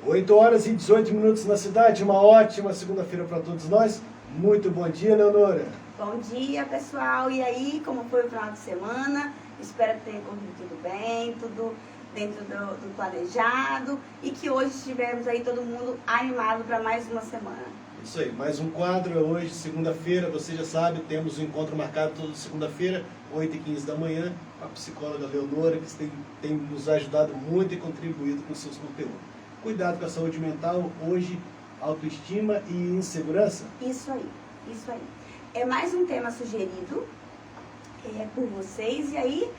8 horas e 18 minutos na cidade, uma ótima segunda-feira para todos nós. Muito bom dia, Leonora. Bom dia, pessoal. E aí, como foi o final de semana? Espero que tenha corrido tudo bem, tudo dentro do planejado e que hoje estivermos aí todo mundo animado para mais uma semana. Isso aí, mais um quadro hoje, segunda-feira, você já sabe, temos um encontro marcado toda segunda-feira, 8h15 da manhã, com a psicóloga Leonora, que tem nos ajudado muito e contribuído com seus conteúdos. Cuidado com a saúde mental, hoje, autoestima e insegurança. Isso aí. É mais um tema sugerido por vocês. E aí,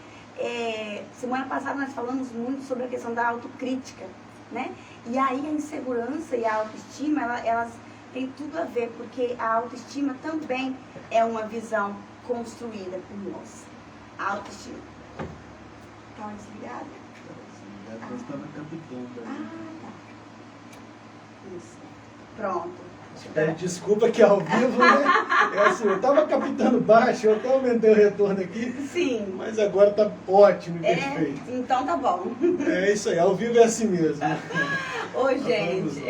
semana passada nós falamos muito sobre a questão da autocrítica, né? E aí a insegurança e a autoestima, elas têm tudo a ver, porque a autoestima também é uma visão construída por nós. A autoestima. Estava desligada? Nós estamos captando. Tá. Isso. Pronto. Desculpa que ao vivo, né? É assim, eu estava captando baixo, eu até aumentei o retorno aqui. Sim. Mas agora tá ótimo e perfeito. Então tá bom. É isso aí, ao vivo é assim mesmo. Ô, gente,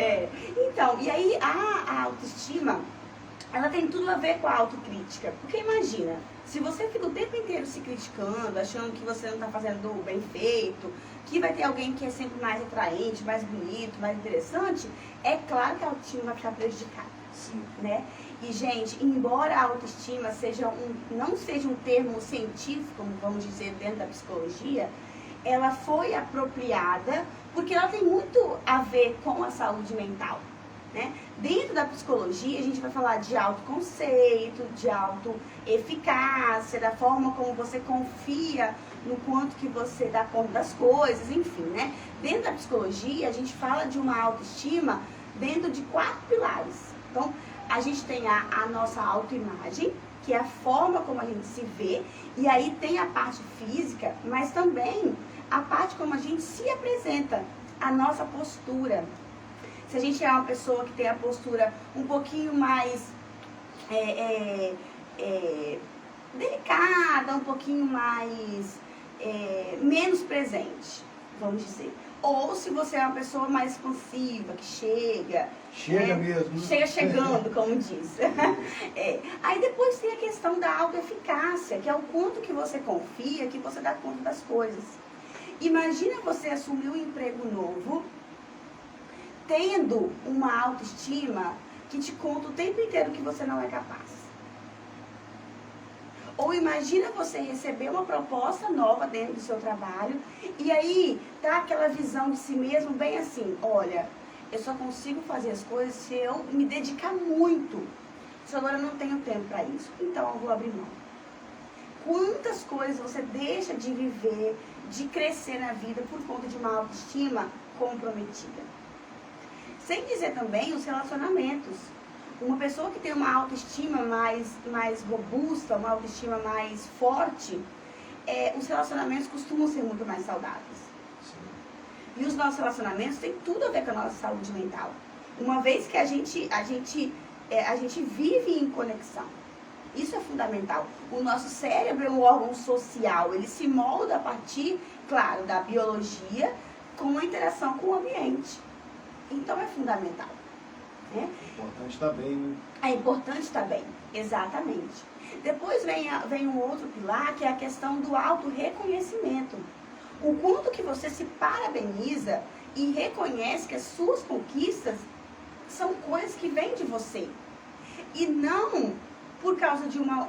Então, e aí a autoestima, ela tem tudo a ver com a autocrítica. Porque imagina, se você fica o tempo inteiro se criticando, achando que você não está fazendo bem feito, que vai ter alguém que é sempre mais atraente, mais bonito, mais interessante, é claro que a autoestima vai ficar prejudicada. Sim. Né? E, gente, embora a autoestima não seja um termo científico, como vamos dizer dentro da psicologia, ela foi apropriada porque ela tem muito a ver com a saúde mental. Né? Dentro da psicologia, a gente vai falar de autoconceito, de autoeficácia, da forma como você confia no quanto que você dá conta das coisas, enfim, né? Dentro da psicologia, a gente fala de uma autoestima dentro de 4 pilares. Então, a gente tem a nossa autoimagem, que é a forma como a gente se vê, e aí tem a parte física, mas também a parte como a gente se apresenta, a nossa postura. Se a gente é uma pessoa que tem a postura um pouquinho mais delicada, um pouquinho mais menos presente, vamos dizer. Ou se você é uma pessoa mais expansiva, que chega mesmo. Chega chegando, como diz. Aí depois tem a questão da autoeficácia, que é o quanto que você confia, que você dá conta das coisas. Imagina você assumir um emprego novo, tendo uma autoestima que te conta o tempo inteiro que você não é capaz. Ou imagina você receber uma proposta nova dentro do seu trabalho e aí dá aquela visão de si mesmo bem assim, olha, eu só consigo fazer as coisas se eu me dedicar muito. Só agora eu não tenho tempo para isso, então eu vou abrir mão. Quantas coisas você deixa de viver, de crescer na vida por conta de uma autoestima comprometida? Sem dizer também os relacionamentos. Uma pessoa que tem uma autoestima mais robusta, uma autoestima mais forte, os relacionamentos costumam ser muito mais saudáveis. Sim. E os nossos relacionamentos têm tudo a ver com a nossa saúde mental. Uma vez que a gente vive em conexão. Isso é fundamental. O nosso cérebro é um órgão social. Ele se molda a partir, claro, da biologia com a interação com o ambiente. Então é fundamental. É importante estar bem, né? É importante estar bem, exatamente. Depois vem um outro pilar, que é a questão do autorreconhecimento. O quanto que você se parabeniza e reconhece que as suas conquistas são coisas que vêm de você. E não por causa de uma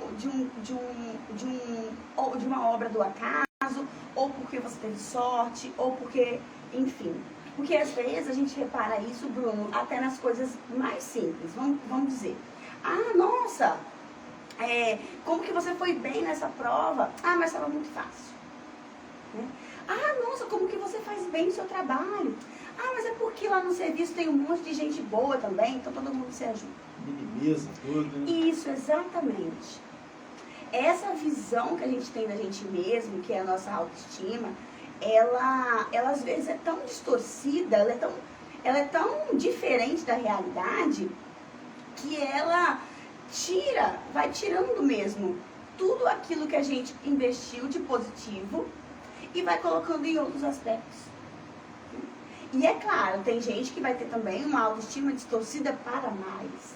obra do acaso, ou porque você teve sorte, ou porque, enfim. Porque às vezes a gente repara isso, Bruno, até nas coisas mais simples. Vamos dizer, nossa, como que você foi bem nessa prova? Mas estava muito fácil. Né? Nossa, como que você faz bem no seu trabalho? Mas é porque lá no serviço tem um monte de gente boa também, então todo mundo se ajuda. Minimiza tudo. Né? Isso, exatamente. Essa visão que a gente tem da gente mesmo, que é a nossa autoestima, ela às vezes é tão distorcida, ela é tão diferente da realidade, que ela vai tirando mesmo tudo aquilo que a gente investiu de positivo e vai colocando em outros aspectos. E é claro, tem gente que vai ter também uma autoestima distorcida para mais.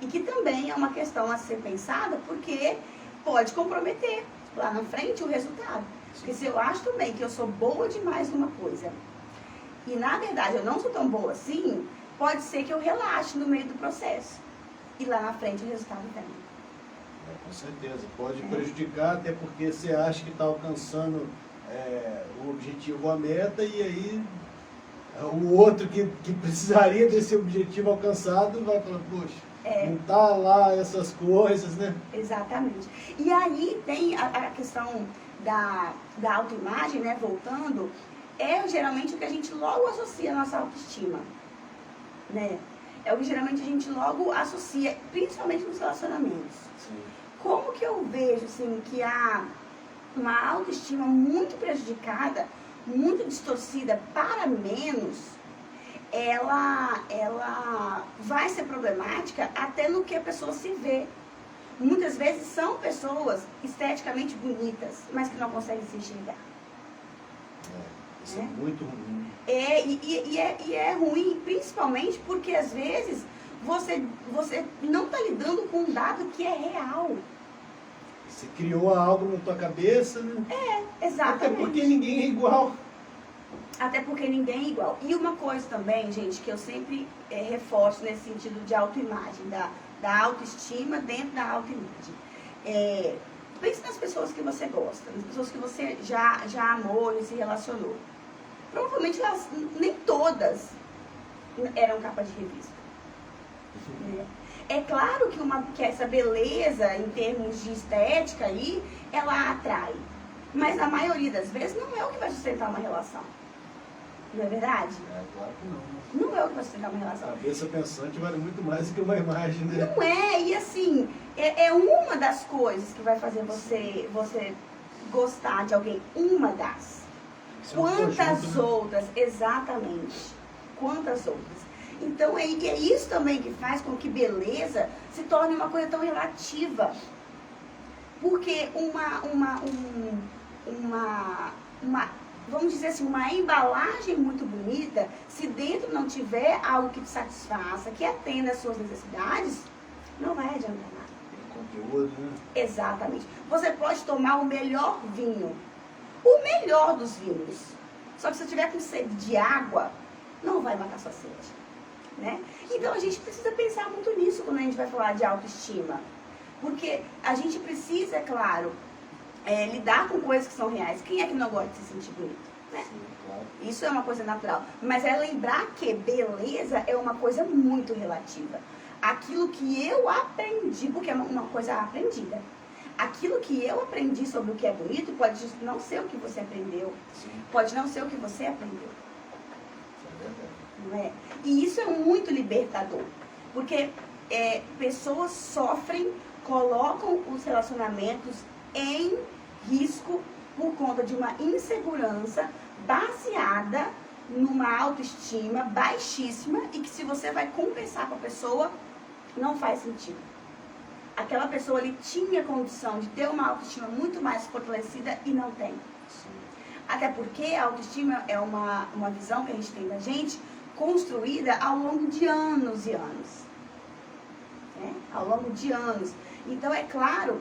E que também é uma questão a ser pensada, porque pode comprometer lá na frente o resultado. Porque se eu acho também que eu sou boa demais numa coisa, e na verdade eu não sou tão boa assim, pode ser que eu relaxe no meio do processo. E lá na frente o resultado vem. Com certeza. Pode prejudicar, até porque você acha que está alcançando o objetivo, a meta, e aí o outro que precisaria desse objetivo alcançado vai falar, poxa, não tá lá essas coisas, né? Exatamente. E aí tem a questão da autoimagem, né? Voltando, geralmente o que a gente logo associa à nossa autoestima, né? É o que geralmente a gente logo associa, principalmente nos relacionamentos. Sim. Como que eu vejo, assim, que há uma autoestima muito prejudicada, muito distorcida para menos, ela vai ser problemática até no que a pessoa se vê. Muitas vezes são pessoas esteticamente bonitas, mas que não conseguem se enxergar. Isso é muito ruim. E é ruim, principalmente porque às vezes você não está lidando com um dado que é real. Você criou algo na tua cabeça, né? Exatamente. Até porque ninguém é igual. Até porque ninguém é igual. E uma coisa também, gente, que eu sempre reforço nesse sentido de autoimagem, da autoestima dentro da autoimagem. Pense nas pessoas que você gosta, nas pessoas que você já amou e se relacionou. Provavelmente elas, nem todas eram capa de revista. É claro que essa beleza, em termos de estética aí, ela atrai. Mas na maioria das vezes não é o que vai sustentar uma relação. Não é verdade? Claro que não. Não é o que vai sustentar uma relação. A cabeça pensante vale muito mais do que uma imagem, né? Não é, e assim, é uma das coisas que vai fazer você gostar de alguém. Uma das. Quantas outras? Exatamente. Quantas outras? Então é isso também que faz com que beleza se torne uma coisa tão relativa. Porque vamos dizer assim, uma embalagem muito bonita, se dentro não tiver algo que te satisfaça, que atenda às suas necessidades, não vai adiantar nada. Conteúdo, né? Exatamente. Você pode tomar o melhor vinho, o melhor dos vinhos. Só que se você tiver com sede de água, não vai matar sua sede. Né? Então a gente precisa pensar muito nisso quando a gente vai falar de autoestima. Porque a gente precisa, é claro, lidar com coisas que são reais. Quem é que não gosta de se sentir bonito? Né? Sim, claro. Isso é uma coisa natural. Mas é lembrar que beleza é uma coisa muito relativa. Aquilo que eu aprendi, porque é uma coisa aprendida. Aquilo que eu aprendi sobre o que é bonito pode não ser o que você aprendeu. Sim. Pode não ser o que você aprendeu. Isso é verdade. Não é? E isso é muito libertador. Porque pessoas sofrem, colocam os relacionamentos em risco por conta de uma insegurança baseada numa autoestima baixíssima e que se você vai compensar com a pessoa, não faz sentido. Aquela pessoa ali tinha condição de ter uma autoestima muito mais fortalecida e não tem. Sim. Até porque a autoestima é uma visão que a gente tem da gente construída ao longo de anos e anos. Né? Ao longo de anos. Então é claro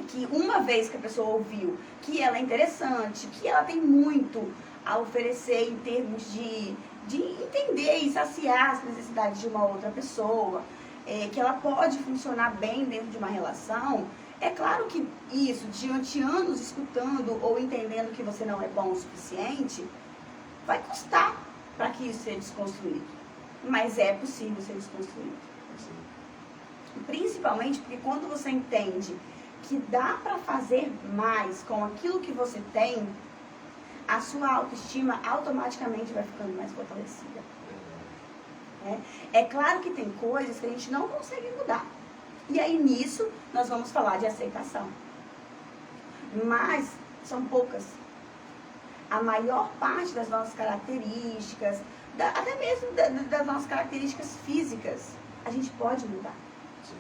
que uma vez que a pessoa ouviu que ela é interessante, que ela tem muito a oferecer em termos de entender e saciar as necessidades de uma outra pessoa, que ela pode funcionar bem dentro de uma relação, é claro que isso, diante de anos escutando ou entendendo que você não é bom o suficiente, vai custar para que isso seja desconstruído. Mas é possível ser desconstruído. Sim. Principalmente porque quando você entende que dá para fazer mais com aquilo que você tem, a sua autoestima automaticamente vai ficando mais fortalecida. É claro que tem coisas que a gente não consegue mudar. E aí nisso nós vamos falar de aceitação. Mas são poucas. A maior parte das nossas características, até mesmo das nossas características físicas, a gente pode mudar. Sim.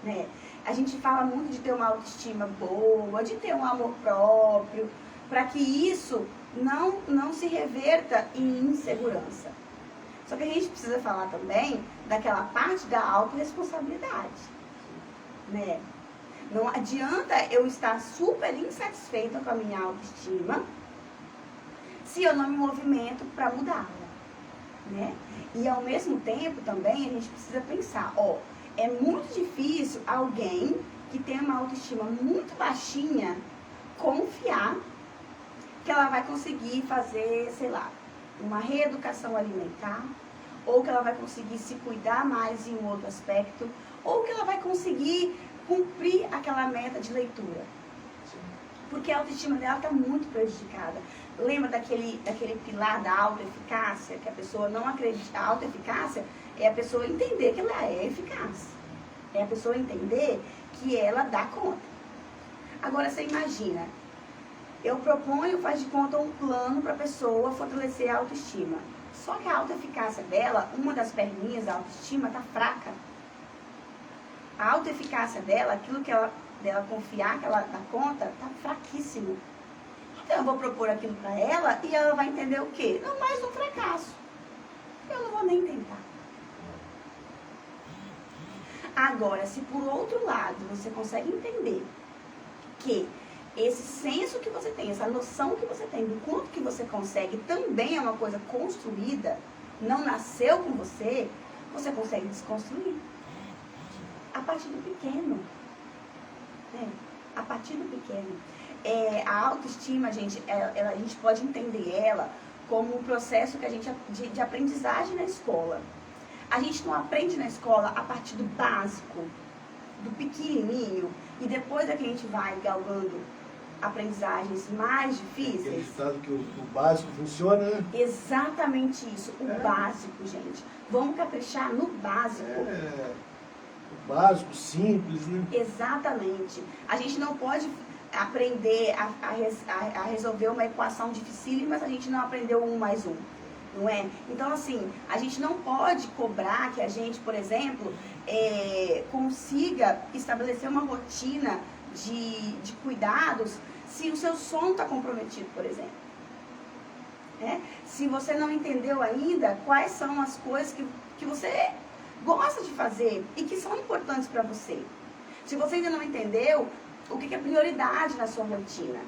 Né? A gente fala muito de ter uma autoestima boa, de ter um amor próprio, para que isso não se reverta em insegurança. Só que a gente precisa falar também daquela parte da autorresponsabilidade, né? Não adianta eu estar super insatisfeita com a minha autoestima se eu não me movimento para mudá-la, né? E ao mesmo tempo também a gente precisa pensar, é muito difícil alguém que tem uma autoestima muito baixinha confiar que ela vai conseguir fazer, sei lá, uma reeducação alimentar, ou que ela vai conseguir se cuidar mais em um outro aspecto, ou que ela vai conseguir cumprir aquela meta de leitura. Porque a autoestima dela está muito prejudicada. Lembra daquele pilar da autoeficácia, que a pessoa não acredita? A autoeficácia é a pessoa entender que ela é eficaz. É a pessoa entender que ela dá conta. Agora, você imagina, eu proponho, faz de conta, um plano para a pessoa fortalecer a autoestima. Só que a autoeficácia dela, uma das perninhas da autoestima, está fraca. A autoeficácia dela, aquilo que dela confiar que ela dá conta, está fraquíssimo. Então eu vou propor aquilo para ela e ela vai entender o quê? Não, mais um fracasso. Eu não vou nem tentar. Agora, se por outro lado você consegue entender que esse senso que você tem, essa noção que você tem do quanto que você consegue, também é uma coisa construída, não nasceu com você, você consegue desconstruir. A partir do pequeno. A partir do pequeno. A autoestima, gente, a gente pode entender ela como um processo que a gente, de aprendizagem na escola. A gente não aprende na escola a partir do básico, do pequenininho, e depois é que a gente vai galgando aprendizagens mais difíceis. Aquele ditado que o básico funciona, né? Exatamente isso, o básico, gente. Vamos caprichar no básico. O básico, simples, né? Exatamente. A gente não pode aprender a resolver uma equação dificílima, mas a gente não aprendeu 1 mais 1. Não é? Então, assim, a gente não pode cobrar que a gente, por exemplo, consiga estabelecer uma rotina de cuidados se o seu sono está comprometido, por exemplo. Se você não entendeu ainda quais são as coisas que você gosta de fazer e que são importantes para você. Se você ainda não entendeu o que é prioridade na sua rotina.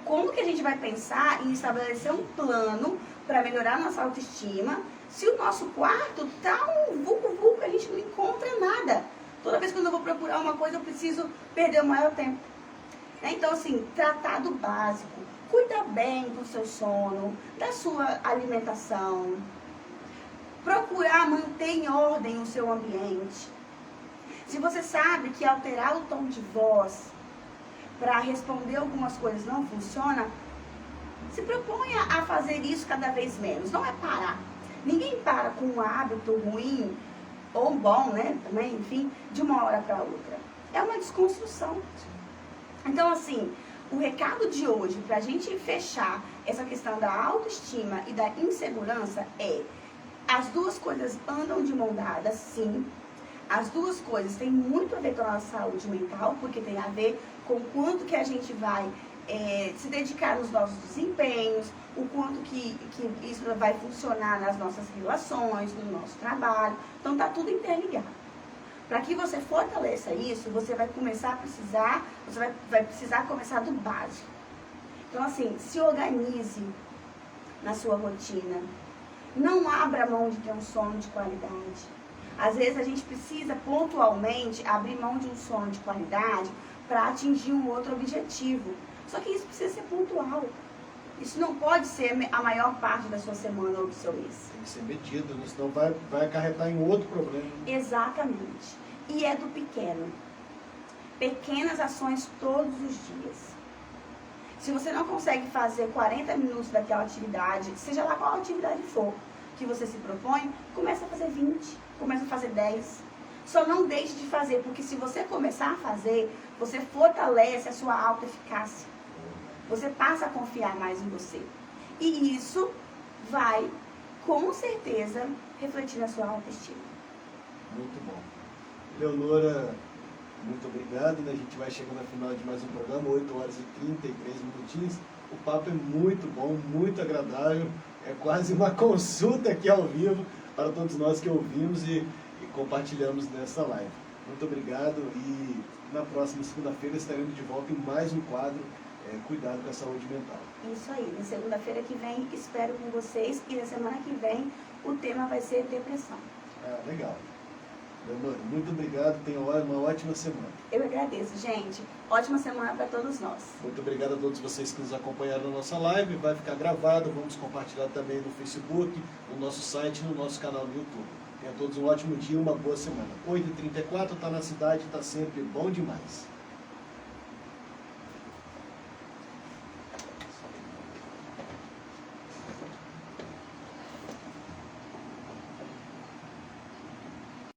Como que a gente vai pensar em estabelecer um plano para melhorar a nossa autoestima se o nosso quarto está um vulco-vulco, a gente não encontra nada. Toda vez que eu vou procurar uma coisa, eu preciso perder o maior tempo. Então, assim, tratar do básico, cuidar bem do seu sono, da sua alimentação, procurar manter em ordem o seu ambiente. Se você sabe que alterar o tom de voz para responder algumas coisas não funciona, se proponha a fazer isso cada vez menos. Não é parar. Ninguém para com um hábito ruim ou bom, né? Também, enfim, de uma hora para outra. É uma desconstrução. Então, assim, o recado de hoje, para a gente fechar essa questão da autoestima e da insegurança as duas coisas andam de mão dada, sim. As duas coisas têm muito a ver com a nossa saúde mental, porque tem a ver com o quanto que a gente vai se dedicar nos nossos desempenhos, o quanto que isso vai funcionar nas nossas relações, no nosso trabalho. Então, está tudo interligado. Para que você fortaleça isso, você vai começar a precisar, você vai precisar começar do básico. Então, assim, se organize na sua rotina. Não abra mão de ter um sono de qualidade. Às vezes a gente precisa pontualmente abrir mão de um sono de qualidade para atingir um outro objetivo. Só que isso precisa ser pontual. Isso não pode ser a maior parte da sua semana ou do seu mês. Tem que ser medido, né? Senão vai acarretar em outro problema. Exatamente. E é do pequeno. Pequenas ações todos os dias. Se você não consegue fazer 40 minutos daquela atividade, seja lá qual atividade for que você se propõe, começa a fazer 20, começa a fazer 10. Só não deixe de fazer, porque se você começar a fazer, você fortalece a sua autoeficácia. Você passa a confiar mais em você. E isso vai, com certeza, refletir na sua autoestima. Muito bom. Leonora, Muito obrigado, né? A gente vai chegando ao final de mais um programa, 8 horas e 33 minutinhos. O papo é muito bom, muito agradável, é quase uma consulta aqui ao vivo para todos nós que ouvimos e compartilhamos nessa live. Muito obrigado e na próxima segunda-feira estaremos de volta em mais um quadro Cuidado com a Saúde Mental. Isso aí, na segunda-feira que vem espero com vocês e na semana que vem o tema vai ser depressão. Ah, legal. Leonora, muito obrigado, tenha uma ótima semana. Eu agradeço, gente. Ótima semana para todos nós. Muito obrigado a todos vocês que nos acompanharam na nossa live. Vai ficar gravado, vamos compartilhar também no Facebook, no nosso site e no nosso canal no YouTube. Tenha todos um ótimo dia e uma boa semana. 8h34, está na cidade, está sempre bom demais.